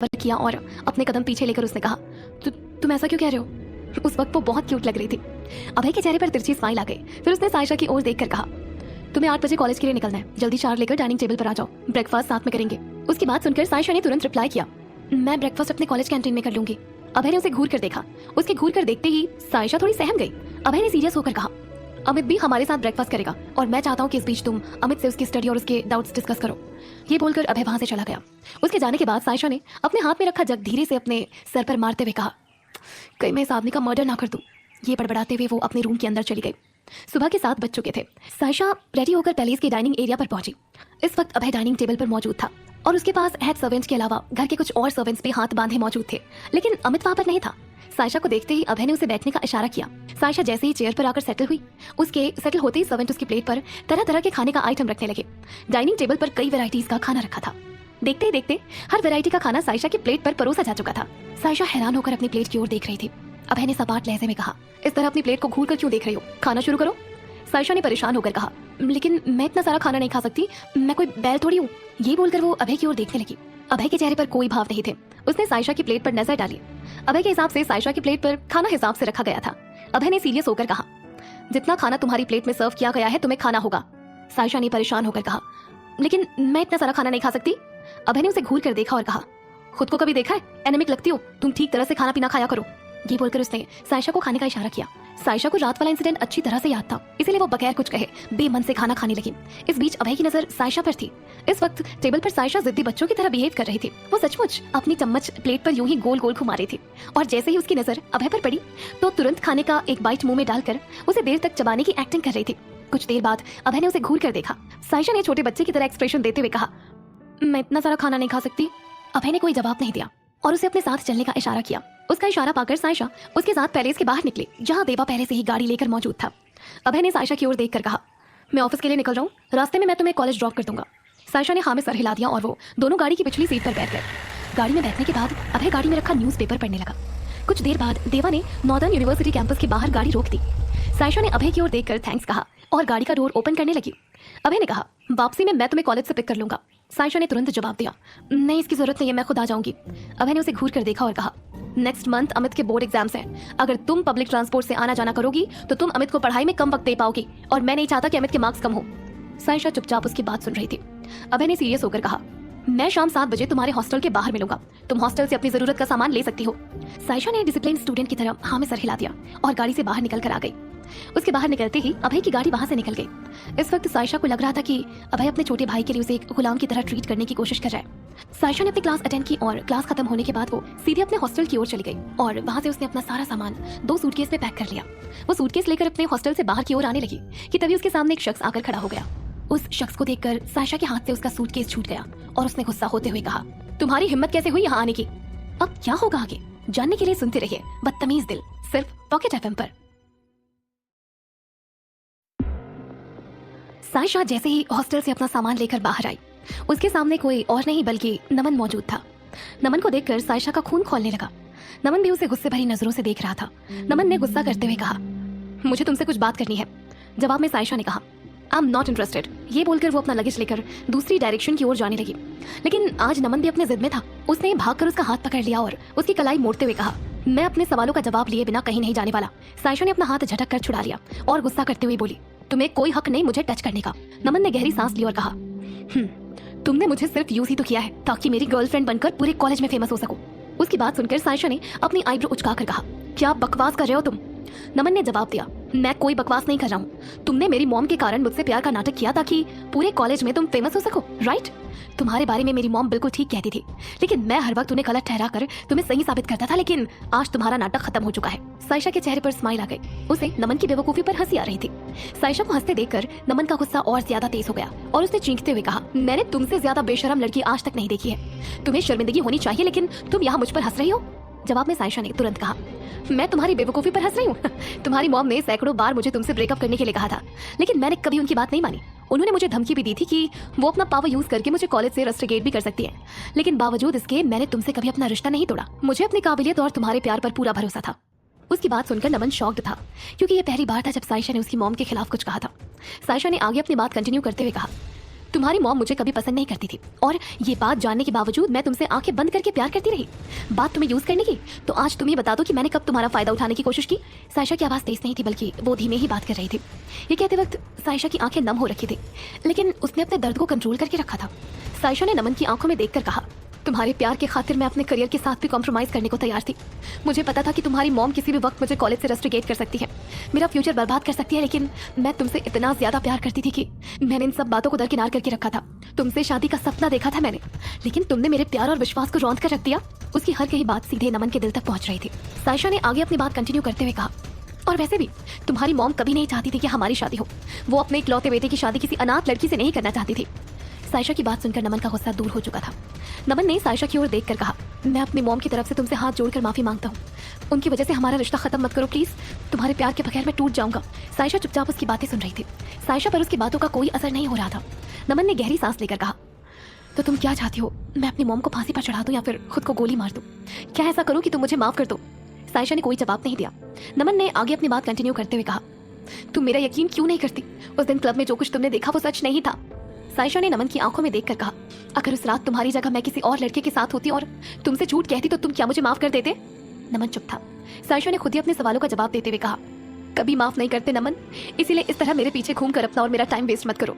पर किया और अपने कदम पीछे लेकर उसने कहा, तुम ऐसा क्यों कह रहे हो? उस वक्त वो बहुत क्यूट लग रही थी। अभय के चेहरे पर तिरछी स्माइल आ गई। फिर उसने सायशा की ओर देखकर कहा, तुम्हें 8 बजे कॉलेज के लिए निकलना है, जल्दी चार लेकर डाइनिंग टेबल पर आ जाओ, ब्रेकफास्ट साथ में करेंगे। उसकी बात सुनकर सायशा ने तुरंत रिप्लाई किया, मैं ब्रेकफास्ट अपने कॉलेज कैंटीन में कर लूंगी। अभय ने उसे घूर कर देखा। उसके घूर कर देखते ही सायशा थोड़ी सहम गई। अभय ने सीरियस होकर कहा, अमित भी हमारे साथ ब्रेकफास्ट करेगा और मैं चाहता हूँ कि इस बीच तुम अमित से उसकी स्टडी और उसके डाउट्स डिस्कस करो। ये बोलकर अभय वहां से चला गया। उसके जाने के बाद सायशा ने अपने हाथ में रखा जग धीरे से अपने सर पर मारते हुए कहा, कहीं मैं इस आदमी का मर्डर ना कर दूं। ये बड़बड़ाते हुए वो अपने रूम के अंदर चली गई। सुबह के 7 बज चुके थे। सायशा रेडी होकर पैलेस के डाइनिंग एरिया पर पहुंची। इस वक्त अभय डाइनिंग टेबल पर मौजूद था और उसके पास हेड सर्वेंट के अलावा घर के कुछ और सर्वेंट्स भी हाथ बांधे मौजूद थे, लेकिन अमित वहां पर नहीं था। सायशा को देखते ही अभय ने उसे बैठने का इशारा किया। सायशा जैसे ही चेयर पर आकर सेटल हुई, उसके सेटल होते ही सर्वेंट उसकी प्लेट पर तरह तरह के खाने का आइटम रखने लगे। डाइनिंग टेबल पर कई वैरायटीज का खाना रखा था। देखते ही देखते हर वैरायटी का खाना सायशा की प्लेट पर परोसा जा चुका था। सायशा हैरान होकर अपनी प्लेट की ओर देख रही थी। अभय ने सपाट लहजे में कहा, इस तरह अपनी प्लेट को घूर कर क्यों देख रही हो? खाना शुरू करो। सायशा ने परेशान होकर कहा, लेकिन मैं इतना सारा खाना नहीं खा सकती, मैं कोई बैल थोड़ी हूँ। ये बोलकर वो अभय की ओर देखने लगी। अभय के चेहरे पर कोई भाव नहीं थे। उसने सायशा की प्लेट पर नजर डाली। अभय के हिसाब से सायशा की प्लेट पर खाना हिसाब से रखा गया था। अभय ने सीरियस होकर कहा, जितना खाना तुम्हारी प्लेट में सर्व किया गया है तुम्हें खाना होगा। सायशा ने परेशान होकर कहा, लेकिन मैं इतना सारा खाना नहीं खा सकती। अभय ने उसे घूर कर देखा और कहा, खुद को कभी देखा है? एनेमिक लगती हो तुम, ठीक तरह से खाना पीना खाया करो। ये बोलकर उसने सायशा को खाने का इशारा किया। सायशा को रात वाला इंसिडेंट अच्छी तरह से याद था, इसीलिए वो बगैर कुछ कहे बेमन से खाना खाने लगी। इस बीच अभय की नजर सायशा पर थी। इस वक्त टेबल पर सायशा जिद्दी बच्चों की तरह बिहेव कर रही थी। वो सचमुच अपनी चम्मच प्लेट पर यूं ही गोल गोल घुमा रही थी और जैसे ही उसकी नजर अभय पर पड़ी तो तुरंत खाने का एक बाइट मुंह में डालकर उसे देर तक चबाने की एक्टिंग कर रही थी। कुछ देर बाद अभय ने उसे घूर कर देखा। सायशा ने छोटे बच्चे की तरह एक्सप्रेशन देते हुए कहा, मैं इतना सारा खाना नहीं खा सकती। अभय ने कोई जवाब नहीं दिया और उसे अपने साथ चलने का इशारा किया। उसका इशारा पाकर सायशा उसके साथ पैलेस के बाहर निकली, जहां देवा पहले से ही गाड़ी लेकर मौजूद था। अभय ने सायशा की ओर देखकर कहा, मैं ऑफिस के लिए निकल रहा हूँ, रास्ते में मैं तुम्हें कॉलेज ड्रॉप कर दूंगा। सायशा ने हाँ में सर हिला दिया और वो दोनों गाड़ी की पिछली सीट पर बैठ गए। गाड़ी में बैठने के बाद अभय गाड़ी में रखा न्यूज़पेपर पढ़ने लगा। कुछ देर बाद देवा ने नॉर्दर्न यूनिवर्सिटी कैंपस के बाहर गाड़ी रोक दी। सायशा ने अभय की ओर देखकर थैंक्स कहा और गाड़ी का डोर ओपन करने लगी। अभय ने कहा, वापसी में मैं तुम्हें कॉलेज से पिक कर लूंगा। सायशा ने तुरंत जवाब दिया, नहीं इसकी जरूरत नहीं है, मैं खुद आ जाऊंगी। अभय ने उसे घूर कर देखा और कहा, नेक्स्ट मंथ अमित के बोर्ड एग्जाम्स हैं। अगर तुम पब्लिक ट्रांसपोर्ट से आना जाना करोगी तो तुम अमित को पढ़ाई में कम वक्त दे पाओगी और मैं नहीं चाहता कि अमित के मार्क्स कम हो। सायशा चुपचाप उसकी बात सुन रही थी। अभय ने सीरियस होकर कहा, मैं शाम 7 बजे तुम्हारे हॉस्टल के बाहर मिलूंगा, तुम हॉस्टल से अपनी जरूरत का सामान ले सकती हो। सायशा ने डिसिप्लिन स्टूडेंट की तरह हाँ में सर हिला दिया और गाड़ी से बाहर निकल कर आ गई। उसके बाहर निकलते ही अभय की गाड़ी वहां से निकल गई। इस वक्त सायशा को लग रहा था कि अभय अपने छोटे भाई के लिए उसे एक गुलाम की तरह ट्रीट करने की कोशिश कर रहा है। सायशा ने अपनी क्लास अटेंड की और क्लास खत्म होने के बाद वो सीधे अपने हॉस्टल की ओर चली गई और वहां से उसने अपना सारा सामान 2 सूटकेस में पैक कर लिया। वो सूटकेस लेकर अपने हॉस्टल से बाहर की ओर आने लगी कि तभी उसके सामने एक शख्स आकर खड़ा हो गया। उस शख्स को देखकर सायशा के हाथ से उसका सूटकेस छूट गया और उसने गुस्सा होते हुए कहा, तुम्हारी हिम्मत कैसे हुई यहाँ आने की? अब क्या होगा आगे जानने के लिए सुनते रहिए बदतमीज दिल, सिर्फ पॉकेट एफएम पर। सायशा जैसे ही हॉस्टल से अपना सामान लेकर बाहर आई, उसके सामने कोई और नहीं बल्कि नमन मौजूद था। नमन को देखकर सायशा का खून खौलने लगा। नमन भी उसे गुस्से भरी नजरों से देख रहा था। नमन ने गुस्सा करते हुए कहा, मुझे तुमसे कुछ बात करनी है। जवाब में सायशा ने कहा, आई एम नॉट इंटरेस्टेड। ये बोलकर वो अपना लगेज लेकर दूसरी डायरेक्शन की ओर जाने लगी। लेकिन आज नमन भी अपने जिद में था। उसने भागकर उसका हाथ पकड़ लिया और उसकी कलाई मोड़ते हुए कहा, मैं अपने सवालों का जवाब लिए बिना कहीं नहीं जाने वाला। सायशा ने अपना हाथ झटक कर छुड़ा लिया और गुस्सा करते हुए बोली, तुम्हें कोई हक नहीं मुझे टच करने का। नमन ने गहरी सांस ली और कहा, तुमने मुझे सिर्फ यूज ही तो किया है ताकि मेरी गर्लफ्रेंड बनकर पूरे कॉलेज में फेमस हो सकूं। उसकी बात सुनकर सायशा ने अपनी आईब्रो उचकाकर कहा, क्या बकवास कर रहे हो तुम? नमन ने जवाब दिया, मैं कोई बकवास नहीं कर रहा हूँ। तुमने मेरी मॉम के कारण मुझसे प्यार का नाटक किया ताकि पूरे कॉलेज में तुम फेमस हो सको, राइट? तुम्हारे बारे में मेरी मॉम बिल्कुल ठीक कहती थी, लेकिन मैं हर वक्त उन्हें गलत ठहरा कर तुम्हें सही साबित करता था। लेकिन आज तुम्हारा नाटक खत्म हो चुका है। सायशा के चेहरे पर स्माइल आ गई। उसे नमन की बेवकूफी पर हंसी आ रही थी। सायशा को हंसते देखकर नमन का गुस्सा और ज्यादा तेज हो गया और उसने चीखते हुए कहा, मैंने तुमसे ज्यादा बेशरम लड़की आज तक नहीं देखी है। तुम्हें शर्मिंदगी होनी चाहिए, लेकिन तुम यहाँ मुझ पर हंस रही हो। जवाब में सायशा ने तुरंत कहा, मैं तुम्हारी बेवकूफी पर हंस रही हूँ। तुम्हारी मॉम ने सैकड़ों बार मुझे तुमसे ब्रेकअप करने के लिए कहा था, लेकिन मैंने कभी उनकी बात नहीं मानी। उन्होंने मुझे धमकी भी दी थी कि वो अपना पावर यूज करके मुझे कॉलेज से रस्टिकेट भी कर सकती है, लेकिन बावजूद इसके मैंने तुमसे कभी अपना रिश्ता नहीं तोड़ा। मुझे अपनी काबिलियत और तुम्हारे प्यार पर पूरा भरोसा था। उसकी बात सुनकर नमन शॉक्ड था, क्योंकि ये पहली बार था जब सायशा ने उसकी मॉम के खिलाफ कुछ कहा था। सायशा ने आगे अपनी बात कंटिन्यू करते हुए कहा, तुम्हारी मॉम मुझे कभी पसंद नहीं करती थी और ये बात जानने के बावजूद मैं तुमसे आंखें बंद करके प्यार करती रही। बात तुम्हें यूज करने की, तो आज तुम ही बता दो कि मैंने कब तुम्हारा फायदा उठाने की कोशिश की। सायशा की आवाज़ तेज नहीं थी, बल्कि वो धीमे ही बात कर रही थी। ये कहते वक्त सायशा की आंखें नम हो रखी थी, लेकिन उसने अपने दर्द को कंट्रोल करके रखा था। सायशा ने नमन की आंखों में देखकर कहा, तुम्हारे प्यार के खातिर मैं अपने करियर के साथ भी कॉम्प्रोमाइज करने को तैयार थी। मुझे पता था कि तुम्हारी मॉम किसी भी वक्त मुझे कॉलेज से रस्टिकेट कर सकती है, मेरा फ्यूचर बर्बाद कर सकती है, लेकिन मैं तुमसे इतना ज्यादा प्यार करती थी कि मैंने इन सब बातों को दरकिनार करके रखा था। तुमसे शादी का सपना देखा था मैंने, लेकिन तुमने मेरे प्यार और विश्वास को रौंद कर रख दिया। उसकी हर कही बात सीधे नमन के दिल तक पहुंच रही थी। सायशा ने आगे अपनी बात कंटिन्यू करते हुए कहा, और वैसे भी तुम्हारी मॉम कभी नहीं चाहती थी कि हमारी शादी हो। वो अपने इकलौते बेटे की शादी किसी अनाथ लड़की से नहीं करना चाहती थी। सायशा की बात सुनकर नमन का गुस्सा दूर हो चुका था। नमन ने सायशा की ओर देखकर कहा, मैं अपनी मॉम की तरफ से तुमसे हाथ जोड़कर माफी मांगता हूँ। उनकी वजह से हमारा रिश्ता खत्म मत करो प्लीज। तुम्हारे प्यार के बगैर मैं टूट जाऊंगा। सायशा चुपचाप उसकी बातें सुन रही थी। सायशा पर उसकी बातों का कोई असर नहीं हो रहा था। नमन ने गहरी सांस लेकर कहा, तो तुम क्या चाहती हो? मैं अपनी मॉम को फांसी पर चढ़ा दूं या फिर खुद को गोली मार दूं? क्या ऐसा करूं कि तुम मुझे माफ कर दो? सायशा ने कोई जवाब नहीं दिया। नमन ने आगे अपनी बात कंटिन्यू करते हुए कहा, तुम मेरा यकीन क्यों नहीं करती? उस दिन क्लब में जो कुछ तुमने देखा वो सच नहीं था। सायशा ने नमन की आंखों में देखकर कहा, अगर उस रात तुम्हारी जगह मैं किसी और लड़के के साथ होती और तुमसे झूठ कहती तो तुम क्या मुझे माफ कर देते? नमन चुप था। सायशा ने खुद ही अपने सवालों का जवाब देते हुए कहा, कभी माफ नहीं करते नमन, इसीलिए इस तरह मेरे पीछे घूमकर अपना और मेरा टाइम वेस्ट मत करो।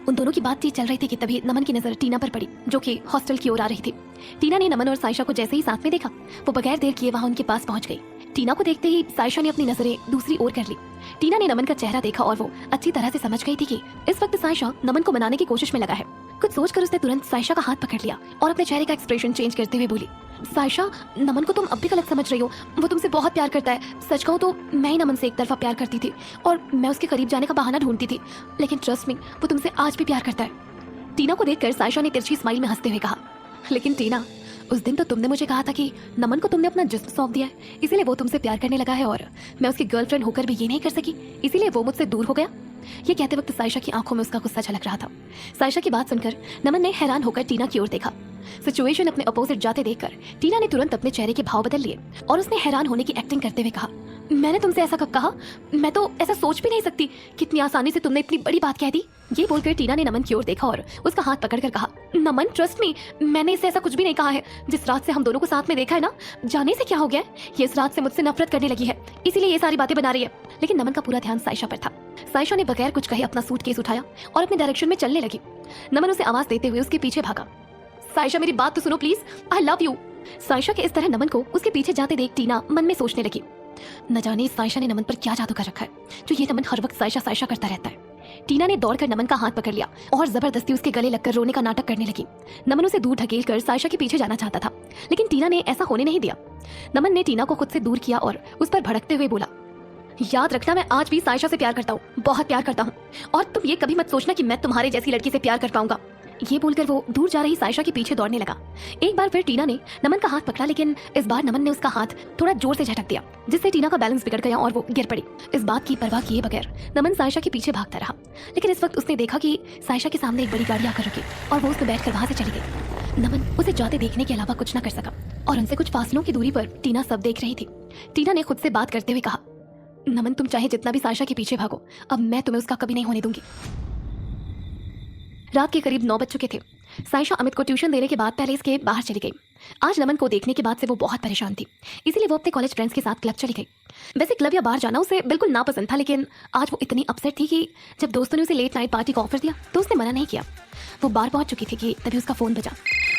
उन दोनों की बातचीत चल रही थी कि तभी नमन की नजर टीना पर पड़ी, जो कि हॉस्टल की ओर आ रही थी। टीना ने नमन और सायशा को जैसे ही साथ में देखा, वो बगैर देर किए वहां उनके पास पहुंच गई। टीना को देखते ही सायशा ने अपनी नजरें दूसरी ओर कर ली। टीना ने नमन का चेहरा देखा और वो अच्छी तरह से समझ गई थी कि इस वक्त सायशा नमन को मनाने की कोशिश में लगा है। कुछ सोचकर उसने तुरंत सायशा का हाथ पकड़ लिया और अपने चेहरे का एक्सप्रेशन चेंज करते हुए बोली, सायशा, नमन को तुम अब भी गलत समझ रही हो। वो तुमसे बहुत प्यार करता है। सच कहूं तो मैं ही नमन से एक तरफा प्यार करती थी और मैं उसके करीब जाने का बहाना ढूंढती थी, लेकिन ट्रस्ट मी, वो तुमसे आज भी प्यार करता है। टीना को देखकर सायशा ने तिरछी स्माइल में हंसते हुए कहा, लेकिन टीना, उस दिन तो तुमने मुझे कहा था कि नमन को तुमने अपना जिस्म सौंप दिया है, इसीलिए वो तुमसे प्यार करने लगा है और मैं उसकी गर्लफ्रेंड होकर भी ये नहीं कर सकी, इसीलिए वो मुझसे दूर हो गया। ये कहते वक्त सायशा की आंखों में उसका गुस्सा झलक रहा था। सायशा की बात सुनकर नमन ने हैरान होकर टीना की ओर देखा। सिचुएशन अपने अपोजिट जाते देखकर टीना ने तुरंत अपने चेहरे के भाव बदल लिए और उसने हैरान होने की एक्टिंग करते हुए कहा, मैंने तुमसे ऐसा कब कहा? मैं तो ऐसा सोच भी नहीं सकती। कितनी आसानी से तुमने इतनी बड़ी बात कह दी। ये बोलकर टीना ने नमन की ओर देखा और उसका हाथ पकड़कर कहा, नमन ट्रस्ट मी, मैंने इससे ऐसा कुछ भी नहीं कहा है। जिस रात से हम दोनों को साथ में देखा है ना, जाने से क्या हो गया है, ये इस रात से मुझसे नफरत करने लगी है, इसीलिए ये सारी बातें बना रही है। लेकिन नमन का पूरा ध्यान सायशा पर था। सायशा ने बगैर कुछ कहे अपना सूटकेस उठाया और अपने डायरेक्शन में चलने लगी। नमन उसे आवाज देते हुए उसके पीछे भागा। सायशा, मेरी बात तो सुनो please, I love you. Sayyeshaa के इस तरह नमन को उसके पीछे जाते देख टीना मन में सोचने लगी, न जाने सायशा ने नमन पर क्या जादू कर रखा है जो ये नमन हर वक्त सायशा सायशा करता रहता है। टीना ने दौड़कर नमन का हाथ पकड़ लिया और जबरदस्ती उसके गले लगकर रोने का नाटक करने लगी। नमन उसे दूर ढकेलकर सायशा के पीछे जाना चाहता था, लेकिन टीना ने ऐसा होने नहीं दिया। नमन ने टीना को खुद से दूर किया और उस पर भड़कते हुए बोला, याद रखना, मैं आज भी सायशा से प्यार करता हूँ, बहुत प्यार करता हूँ, और तुम ये कभी मत सोचना कि मैं तुम्हारे जैसी लड़की से प्यार कर पाऊंगा। ये बोलकर वो दूर जा रही सायशा के पीछे दौड़ने लगा। एक बार फिर टीना ने नमन का हाथ पकड़ा, लेकिन इस बार नमन ने उसका हाथ थोड़ा जोर से झटक दिया, जिससे टीना का बैलेंस बिगड़ गया और वो गिर पड़ी। इस बात की परवाह किए बगैर नमन सायशा के पीछे भागता रहा, लेकिन इस वक्त उसने देखा कि सायशा के सामने एक बड़ी गाड़ी आकर रुकी और वो उसमें बैठकर वहां से चली गई। नमन उसे जाते देखने के अलावा कुछ न कर सका और उनसे कुछ फासलों की दूरी पर टीना सब देख रही थी। टीना ने खुद से बात करते हुए कहा, नमन, तुम चाहे जितना भी सायशा के पीछे भागो, अब मैं तुम्हें उसका कभी नहीं होने दूंगी। रात के करीब 9 बज चुके थे। सायशा अमित को ट्यूशन देने के बाद पैलेस के बाहर चली गई। आज नमन को देखने के बाद से वो बहुत परेशान थी, इसीलिए वो अपने कॉलेज फ्रेंड्स के साथ क्लब चली गई। वैसे क्लब या बाहर जाना उसे बिल्कुल नापसंद था, लेकिन आज वो इतनी अपसेट थी कि जब दोस्तों ने उसे लेट नाइट पार्टी का ऑफर दिया तो उसने मना नहीं किया। वो बाहर पहुंच चुकी थी कि तभी उसका फोन बजा।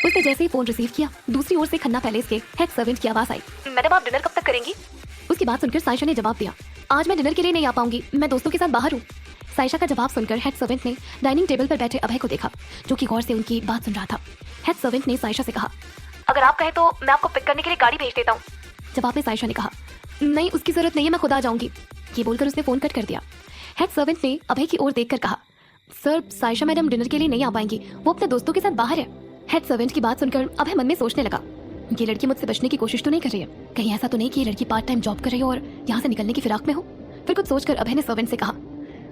उसने जैसे ही फोन रिसीव किया, दूसरी ओर से खन्ना पैलेस के हेड सर्वेंट की आवाज आई, मैडम आप डिनर कब तक करेंगी? उसकी बात सुनकर सायशा ने जवाब दिया, आज मैं डिनर के लिए नहीं आ पाऊंगी, मैं दोस्तों के साथ बाहर हूँ। सायशा का जवाब सुनकर हेड सर्वेंट ने डाइनिंग टेबल पर बैठे अभय को देखा, जो कि गौर से उनकी बात सुन रहा था। हेड सर्वेंट ने सायशा से कहा, अगर आप कहें तो मैं आपको पिक करने के लिए गाड़ी भेज देता हूँ। जवाब में सायशा ने कहा, नहीं, उसकी जरूरत नहीं है, मैं खुद आ जाऊंगी। ये बोलकर उसने फोन कट कर दिया। हेड सर्वेंट ने अभय की ओर देखकर कहा, सर, सायशा मैडम डिनर के लिए नहीं आ पाएंगी, वो अपने दोस्तों के साथ बाहर है। हेड सर्वेंट की बात सुनकर अभय मन में सोचने लगा, ये लड़की मुझसे बचने की कोशिश तो नहीं कर रही है? कहीं ऐसा तो नहीं कि ये लड़की पार्ट टाइम जॉब कर रही हो और यहाँ से निकलने की फिराक में हो? फिर कुछ सोचकर अभय ने सर्वेंट से कहा,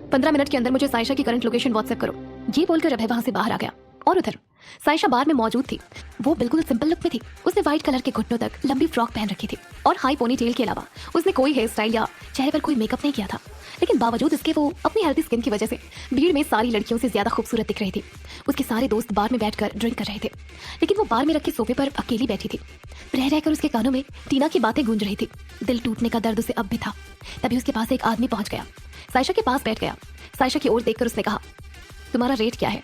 15 मिनट के अंदर मुझे सायशा की करंट लोकेशन व्हाट्सएप करो। ये बोलकर अभय वहां से बाहर आ गया और उधर साइशा बार में मौजूद थी। वो बिल्कुल सिंपल लुक में थी। उसने व्हाइट कलर के घुटनों तक लंबी फ्रॉक पहन रखी थी और हाई पोनी टेल के अलावा उसने कोई हेयर स्टाइल या चेहरे पर कोई मेकअप नहीं किया था। लेकिन बावजूद इसके वो अपनी हेल्दी स्किन की वजह से भीड़ में सारी लड़कियों से ज्यादा खूबसूरत दिख रही थी। उसके सारे दोस्त बार में बैठकर ड्रिंक कर रहे थे, लेकिन वो बार में रखे सोफे पर अकेली बैठी थी। रह रहकर उसके कानों में टीना की बातें गूंज रही थी। दिल टूटने का दर्द उसे अब भी था। तभी उसके पास एक आदमी पहुंच गया, साइशा के पास बैठ गया। साइशा की ओर देखकर उसने कहा, तुम्हारा रेट क्या है?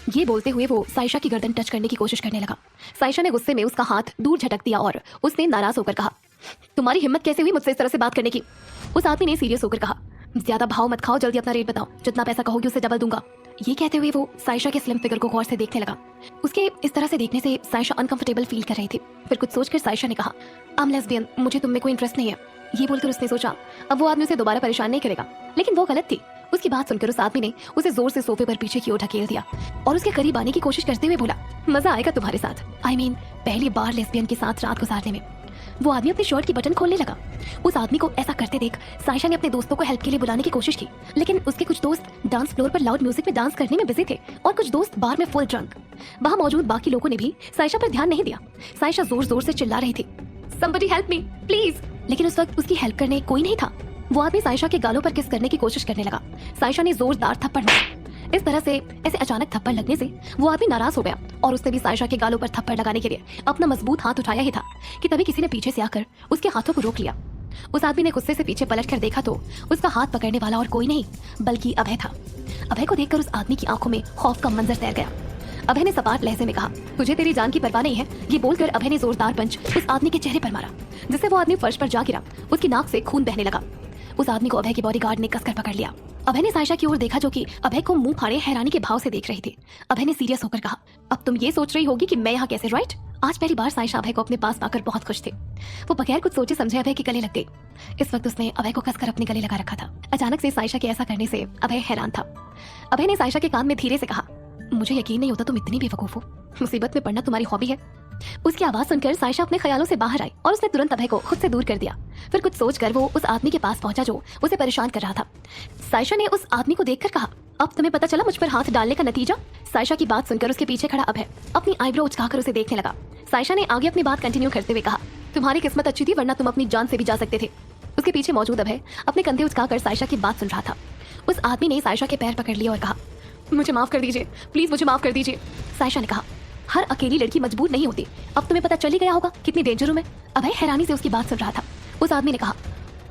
ये बोलते हुए वो साइशा की गर्दन टच करने की कोशिश करने लगा। साइशा ने गुस्से में उसका हाथ दूर झटक दिया और उसने नाराज होकर कहा, तुम्हारी हिम्मत कैसे हुई मुझसे इस तरह से बात करने की? उस आदमी ने सीरियस होकर कहा, ज्यादा भाव मत खाओ, जल्दी अपना रेट बताओ, जितना पैसा कहोगे उससे डबल दूंगा। ये कहते हुए वो साइशा के स्लिम फिगर को गौर से देखने लगा। उसके इस तरह से देखने से साइशा अनकंफर्टेबल फील कर रही थी। फिर कुछ सोचकर साइशा ने कहा, आई एम लेस्बियन, मुझे तुम में कोई इंटरेस्ट नहीं है। ये बोलकर उसने सोचा अब वो आदमी उसे दोबारा परेशान नहीं करेगा, लेकिन वो गलत थी। उसकी बात सुनकर उस आदमी ने उसे जोर से सोफे पर पीछे की ओर ढकेल दिया और उसके करीब आने की कोशिश करते हुए बोला, मजा आएगा तुम्हारे साथ। I mean, पहली बार लेस्बियन के साथ रात गुजारने में। वो आदमी अपनी शर्ट की बटन खोलने लगा। उस आदमी को ऐसा करते देख साइशा ने अपने दोस्तों को हेल्प के लिए बुलाने की कोशिश की, लेकिन उसके कुछ दोस्त डांस फ्लोर पर लाउड म्यूजिक में डांस करने में बिजी थे और कुछ दोस्त बार में फुल ड्रंक। वहां मौजूद बाकी लोगों ने भी साइशा पर ध्यान नहीं दिया। साइशा जोर जोर से चिल्ला रही थी, somebody help me, please! लेकिन उस वक्त उसकी हेल्प करने कोई नहीं था। वो आदमी साइशा के गालों पर किस करने की कोशिश करने लगा। साइशा ने जोरदार थप्पड़ मारा। इस तरह से ऐसे अचानक थप्पड़ लगने से वो आदमी नाराज हो गया और उसने भी साइशा के गालों पर थप्पड़ लगाने के लिए अपना मजबूत हाथ उठाया ही था कि तभी किसी ने पीछे से आकर उसके हाथों को रोक लिया। उस आदमी ने गुस्से से पीछे पलट कर देखा तो उसका हाथ पकड़ने वाला और कोई नहीं बल्कि अभय था। अभय को देखकर उस आदमी की आंखों में खौफ का मंजर तैर गया। अभय ने सपाट लहजे में कहा, तुझे तेरी जान की परवाह नहीं है? ये बोलकर अभय ने जोरदार पंच उस आदमी के चेहरे पर मारा, जिससे वो आदमी फर्श पर जा गिरा। उसकी नाक से खून बहने लगा। उस आदमी को अभय के बॉडीगार्ड ने कसकर पकड़ लिया। अभय ने साइशा की ओर देखा जो कि अभय को मुंह फाड़े हैरानी के भाव से देख रही थी। अभय ने सीरियस होकर कहा, अब तुम ये सोच रही होगी कि मैं यहाँ कैसे, राइट? आज पहली बार साइशा अभय को अपने पास पाकर बहुत खुश थी। वो बगैर कुछ सोचे समझे अभय के गले लग गई। इस वक्त उसने अभय को कसकर अपने गले लगा रखा था। अचानक से साइशा के ऐसा करने से अभय हैरान था। अभय ने साइशा के कान में धीरे से कहा, मुझे यकीन नहीं होता तुम इतनी बेवकूफ हो। मुसीबत में पड़ना तुम्हारी हॉबी है। उसकी आवाज सुनकर साइशा अपने ख्यालों से बाहर आई और उसने तुरंत अभय को खुद से दूर कर दिया। फिर कुछ सोचकर वो उस आदमी के पास पहुंचा जो उसे परेशान कर रहा था। साइशा ने उस आदमी को देखकर कहा, अब तुम्हें पता चला मुझ पर हाथ डालने का नतीजा? साइशा की बात सुनकर उसके पीछे खड़ा अभय अपनी आईब्रो उचकाकर उसे देखने लगा। साइशा ने आगे अपनी बात कंटिन्यू करते हुए कहा, तुम्हारी किस्मत अच्छी थी, वरना तुम अपनी जान से भी जा सकते थे। उसके पीछे मौजूद अभय अपने कंधे उचकाकर साइशा की बात सुन रहा था। उस आदमी ने साइशा के पैर पकड़ लिए और कहा, मुझे माफ कर दीजिए, प्लीज मुझे माफ कर दीजिए। साइशा ने कहा, हर अकेली लड़की मजबूर नहीं होती। अब तुम्हें पता चल ही गया होगा कितनी डेंजर हूं मैं। अभय हैरानी से उसकी बात सुन रहा था। उस आदमी ने कहा,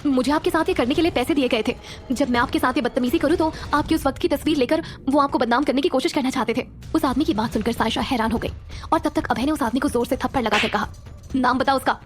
मुझे आपके साथ ये करने के लिए पैसे दिए गए थे। जब मैं आपके साथ ये बदतमीजी करूं तो आपकी उस वक्त की तस्वीर लेकर वो आपको बदनाम करने की कोशिश करना चाहते थे। उस आदमी की बात सुनकर साइशा हैरान हो गई और तब तक अभय ने उस आदमी को जोर से थप्पड़ लगाकर कहा, नाम बताओ उसका।